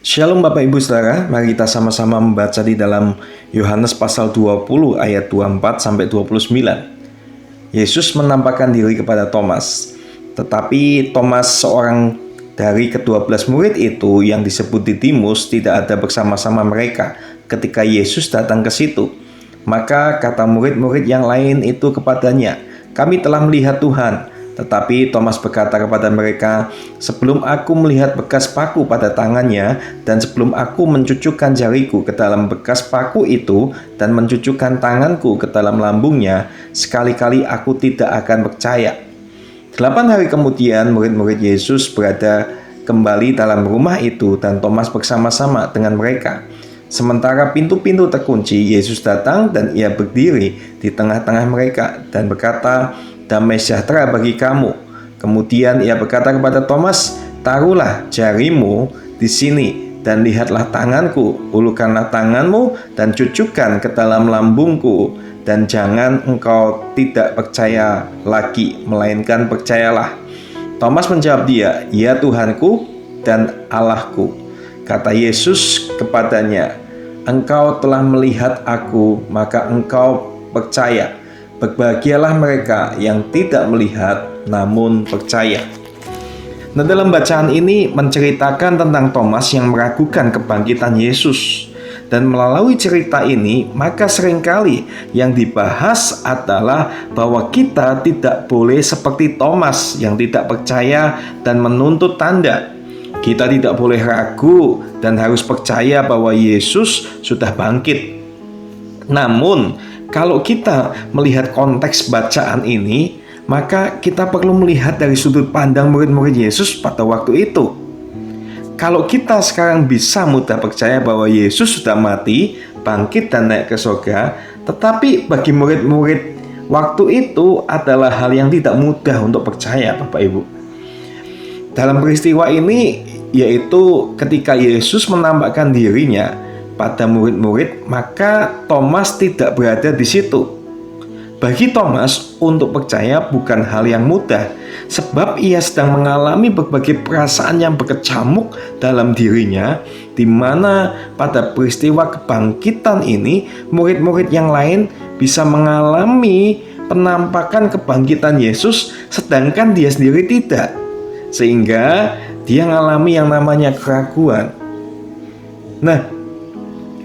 Shalom Bapak Ibu Saudara, mari kita sama-sama membaca di dalam Yohanes pasal 20 ayat 24 sampai 29. Yesus menampakkan diri kepada Thomas. Tetapi Thomas, seorang dari ke-12 murid itu yang disebut Didimus, tidak ada bersama-sama mereka ketika Yesus datang ke situ. Maka kata murid-murid yang lain itu kepadanya, "Kami telah melihat Tuhan." Tetapi Thomas berkata kepada mereka, "Sebelum aku melihat bekas paku pada tangannya, dan sebelum aku mencucukkan jariku ke dalam bekas paku itu, dan mencucukkan tanganku ke dalam lambungnya, sekali-kali aku tidak akan percaya." 8 hari kemudian, murid-murid Yesus berada kembali dalam rumah itu, dan Thomas bersama-sama dengan mereka. Sementara pintu-pintu terkunci, Yesus datang dan ia berdiri di tengah-tengah mereka dan berkata, "Damai sejahtera bagi kamu." Kemudian ia berkata kepada Thomas, "Taruhlah jarimu di sini dan lihatlah tanganku, ulurkanlah tanganmu dan cucukkan ke dalam lambungku, dan jangan engkau tidak percaya lagi, melainkan percayalah." Thomas menjawab dia, "Ya Tuhanku dan Allahku." Kata Yesus kepadanya, "Engkau telah melihat aku, maka engkau percaya. Berbahagialah mereka yang tidak melihat namun percaya." Nah, dalam bacaan ini menceritakan tentang Thomas yang meragukan kebangkitan Yesus. Dan melalui cerita ini, maka seringkali yang dibahas adalah bahwa kita tidak boleh seperti Thomas yang tidak percaya dan menuntut tanda. Kita tidak boleh ragu dan harus percaya bahwa Yesus sudah bangkit. Namun, kalau kita melihat konteks bacaan ini, maka kita perlu melihat dari sudut pandang murid-murid Yesus pada waktu itu. Kalau kita sekarang bisa mudah percaya bahwa Yesus sudah mati, bangkit dan naik ke surga, tetapi bagi murid-murid waktu itu adalah hal yang tidak mudah untuk percaya, Bapak Ibu. Dalam peristiwa ini, yaitu ketika Yesus menampakkan dirinya pada murid-murid, maka Thomas tidak berada di situ. Bagi Thomas, untuk percaya bukan hal yang mudah, sebab ia sedang mengalami berbagai perasaan yang berkecamuk dalam dirinya, di mana pada peristiwa kebangkitan ini, murid-murid yang lain bisa mengalami penampakan kebangkitan Yesus, sedangkan dia sendiri tidak. Sehingga dia mengalami yang namanya keraguan. Nah,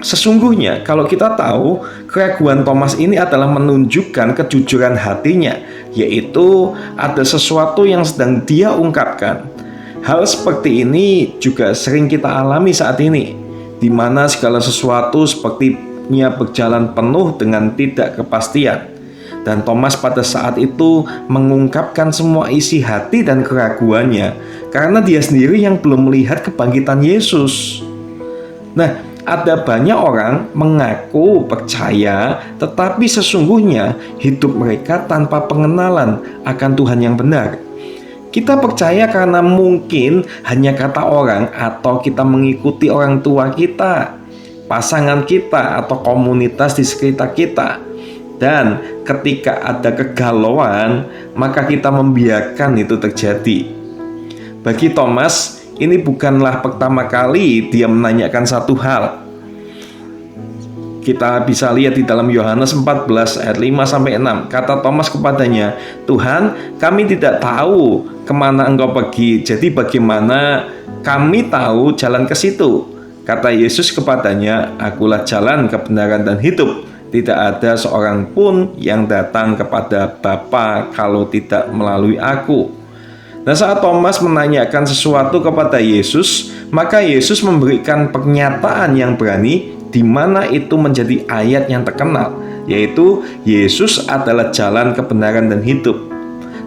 sesungguhnya kalau kita tahu, keraguan Thomas ini adalah menunjukkan kejujuran hatinya, yaitu ada sesuatu yang sedang dia ungkapkan. Hal seperti ini juga sering kita alami saat ini, di mana segala sesuatu sepertinya berjalan penuh dengan tidak kepastian. Dan Thomas pada saat itu mengungkapkan semua isi hati dan keraguannya, karena dia sendiri yang belum melihat kebangkitan Yesus. Nah, ada banyak orang mengaku percaya, tetapi sesungguhnya hidup mereka tanpa pengenalan akan Tuhan yang benar. Kita percaya karena mungkin hanya kata orang, atau kita mengikuti orang tua kita, pasangan kita, atau komunitas di sekitar kita. Dan ketika ada kegalauan, maka kita membiarkan itu terjadi. Bagi Thomas, ini bukanlah pertama kali dia menanyakan satu hal. Kita bisa lihat di dalam Yohanes 14 ayat 5-6. Kata Thomas kepadanya, "Tuhan, kami tidak tahu kemana engkau pergi, jadi bagaimana kami tahu jalan ke situ?" Kata Yesus kepadanya, "Akulah jalan, kebenaran, dan hidup. Tidak ada seorang pun yang datang kepada Bapa kalau tidak melalui aku." Nah, saat Thomas menanyakan sesuatu kepada Yesus, maka Yesus memberikan pernyataan yang berani, di mana itu menjadi ayat yang terkenal, yaitu Yesus adalah jalan, kebenaran, dan hidup.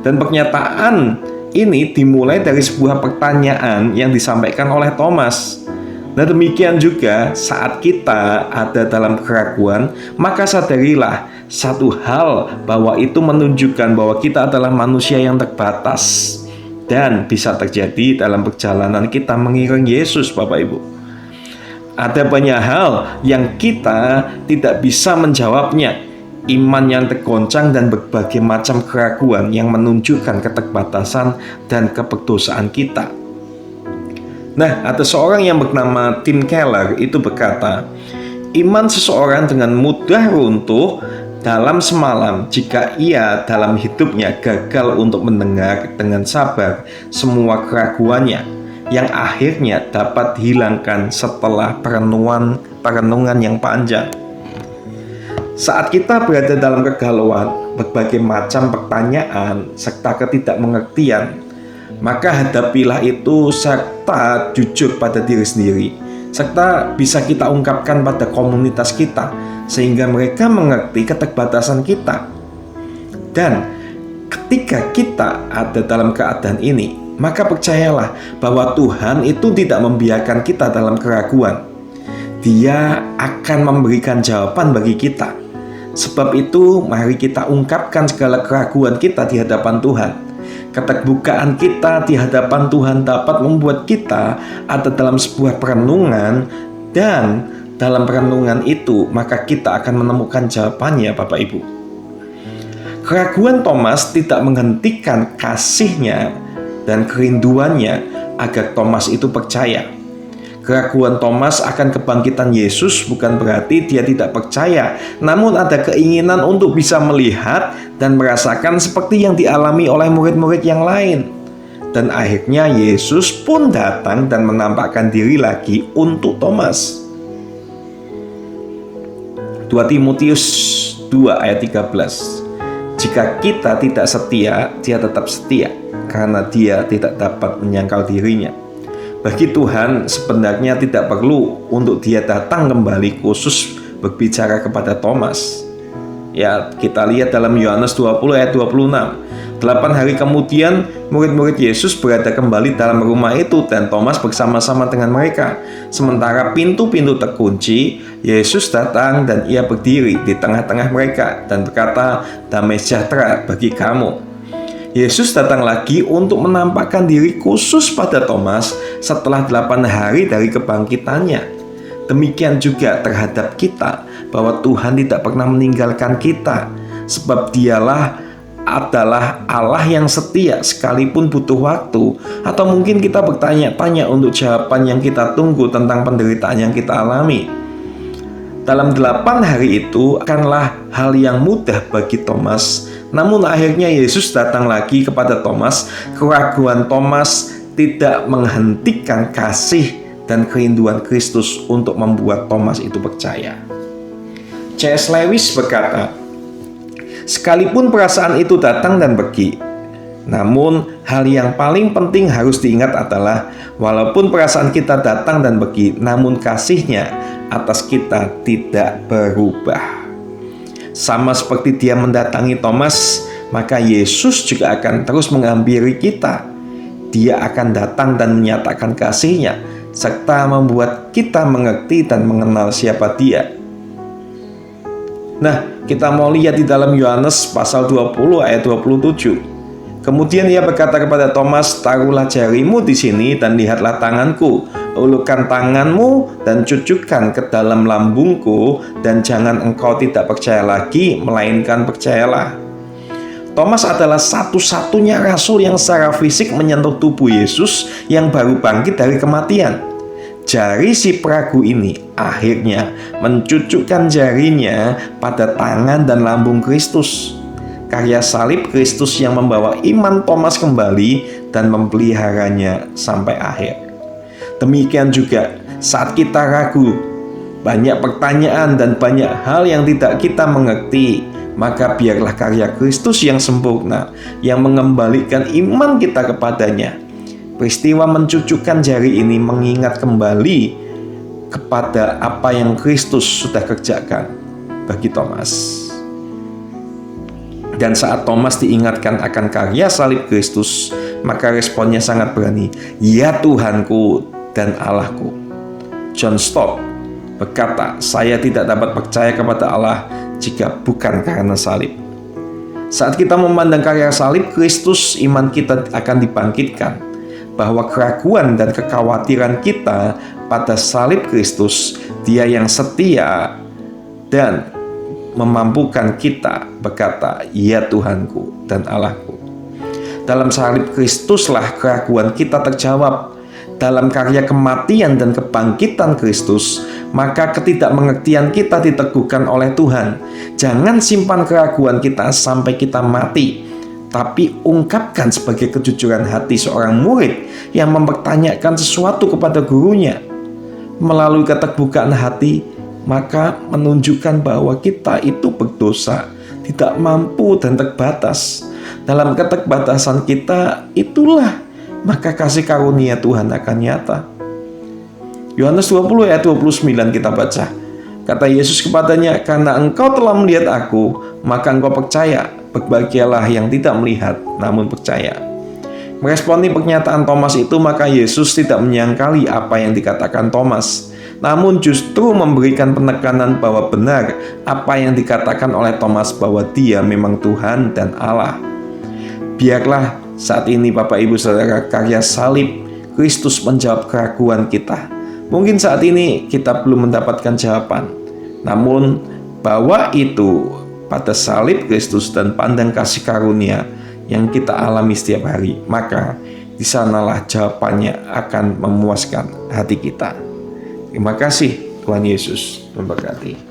Dan pernyataan ini dimulai dari sebuah pertanyaan yang disampaikan oleh Thomas. Nah, demikian juga saat kita ada dalam keraguan, maka sadarilah satu hal, bahwa itu menunjukkan bahwa kita adalah manusia yang terbatas dan bisa terjadi dalam perjalanan kita mengiringi Yesus, Bapak Ibu. Ada banyak hal yang kita tidak bisa menjawabnya, iman yang tergoncang dan berbagai macam keraguan yang menunjukkan keterbatasan dan keberdosaan kita. Nah, ada seorang yang bernama Tim Keller itu berkata, iman seseorang dengan mudah runtuh dalam semalam jika ia dalam hidupnya gagal untuk mendengar dengan sabar semua keraguannya yang akhirnya dapat dihilangkan setelah perenungan yang panjang. Saat kita berada dalam kegalauan, berbagai macam pertanyaan serta ketidakmengertian, maka hadapilah itu serta jujur pada diri sendiri, serta bisa kita ungkapkan pada komunitas kita, sehingga mereka mengerti keterbatasan kita. Dan ketika kita ada dalam keadaan ini, maka percayalah bahwa Tuhan itu tidak membiarkan kita dalam keraguan. Dia akan memberikan jawaban bagi kita. Sebab itu, mari kita ungkapkan segala keraguan kita di hadapan Tuhan. Keterbukaan kita di hadapan Tuhan dapat membuat kita ada dalam sebuah perenungan, dan dalam perenungan itu maka kita akan menemukan jawabannya, Bapak Ibu. Keraguan Thomas tidak menghentikan kasihnya dan kerinduannya agar Thomas itu percaya. Keraguan Thomas akan kebangkitan Yesus bukan berarti dia tidak percaya, namun ada keinginan untuk bisa melihat dan merasakan seperti yang dialami oleh murid-murid yang lain. Dan akhirnya Yesus pun datang dan menampakkan diri lagi untuk Thomas. 2 Timotius 2 ayat 13. Jika kita tidak setia, dia tetap setia, karena dia tidak dapat menyangkal dirinya. Bagi Tuhan sebenarnya tidak perlu untuk dia datang kembali khusus berbicara kepada Thomas. Ya, kita lihat dalam Yohanes 20 ayat 26. 8 hari kemudian murid-murid Yesus berada kembali dalam rumah itu dan Thomas bersama-sama dengan mereka. Sementara pintu-pintu terkunci, Yesus datang dan ia berdiri di tengah-tengah mereka dan berkata, "Damai sejahtera bagi kamu." Yesus datang lagi untuk menampakkan diri khusus pada Thomas setelah 8 hari dari kebangkitannya. Demikian juga terhadap kita, bahwa Tuhan tidak pernah meninggalkan kita, sebab Dialah adalah Allah yang setia sekalipun butuh waktu, atau mungkin kita bertanya-tanya untuk jawaban yang kita tunggu tentang penderitaan yang kita alami. Dalam 8 hari itu akanlah hal yang mudah bagi Thomas. Namun akhirnya Yesus datang lagi kepada Thomas. Keraguan Thomas tidak menghentikan kasih dan kerinduan Kristus untuk membuat Thomas itu percaya. C.S. Lewis berkata, sekalipun perasaan itu datang dan pergi, namun hal yang paling penting harus diingat adalah walaupun perasaan kita datang dan pergi, namun kasihnya atas kita tidak berubah. Sama seperti dia mendatangi Thomas, maka Yesus juga akan terus menghampiri kita. Dia akan datang dan menyatakan kasihnya, serta membuat kita mengerti dan mengenal siapa dia. Nah, kita mau lihat di dalam Yohanes pasal 20 ayat 27. Kemudian ia berkata kepada Thomas, taruhlah jarimu di sini dan lihatlah tanganku, ulurkan tanganmu dan cucukkan ke dalam lambungku, dan jangan engkau tidak percaya lagi, melainkan percayalah. Thomas adalah satu-satunya rasul yang secara fisik menyentuh tubuh Yesus yang baru bangkit dari kematian. Jari si peragu ini akhirnya mencucukkan jarinya pada tangan dan lambung Kristus. Karya salib Kristus yang membawa iman Thomas kembali dan memeliharanya sampai akhir. Demikian juga saat kita ragu, banyak pertanyaan dan banyak hal yang tidak kita mengerti, maka biarlah karya Kristus yang sempurna yang mengembalikan iman kita kepadanya. Peristiwa mencucukkan jari ini mengingat kembali kepada apa yang Kristus sudah kerjakan bagi Thomas. Dan saat Thomas diingatkan akan karya salib Kristus, maka responnya sangat berani. Ya Tuhanku dan Allahku. John Stott berkata, saya tidak dapat percaya kepada Allah jika bukan karena salib. Saat kita memandang karya salib Kristus, iman kita akan dibangkitkan. Bahwa keraguan dan kekhawatiran kita pada salib Kristus, Dia yang setia dan memampukan kita berkata, ya Tuhanku dan Allahku. Dalam salib Kristuslah keraguan kita terjawab, dalam karya kematian dan kebangkitan Kristus, maka ketidakmengertian kita diteguhkan oleh Tuhan. Jangan simpan keraguan kita sampai kita mati, tapi ungkapkan sebagai kejujuran hati seorang murid yang mempertanyakan sesuatu kepada gurunya. Melalui keterbukaan hati, maka menunjukkan bahwa kita itu berdosa, tidak mampu dan terbatas. Dalam keterbatasan kita itulah maka kasih karunia Tuhan akan nyata. Yohanes 20 ayat 29 kita baca. Kata Yesus kepadanya, "Karena engkau telah melihat aku, maka engkau percaya. Berbahagialah yang tidak melihat, namun percaya." Meresponi pernyataan Thomas itu, maka Yesus tidak menyangkali apa yang dikatakan Thomas, namun justru memberikan penekanan bahwa benar apa yang dikatakan oleh Thomas, bahwa dia memang Tuhan dan Allah. Biarlah saat ini Bapak Ibu Saudara, karya salib Kristus menjawab keraguan kita. Mungkin saat ini kita belum mendapatkan jawaban, namun bahwa itu pada salib Kristus dan pandang kasih karunia yang kita alami setiap hari, maka di sanalah jawabannya akan memuaskan hati kita. Terima kasih, Tuhan Yesus memberkati.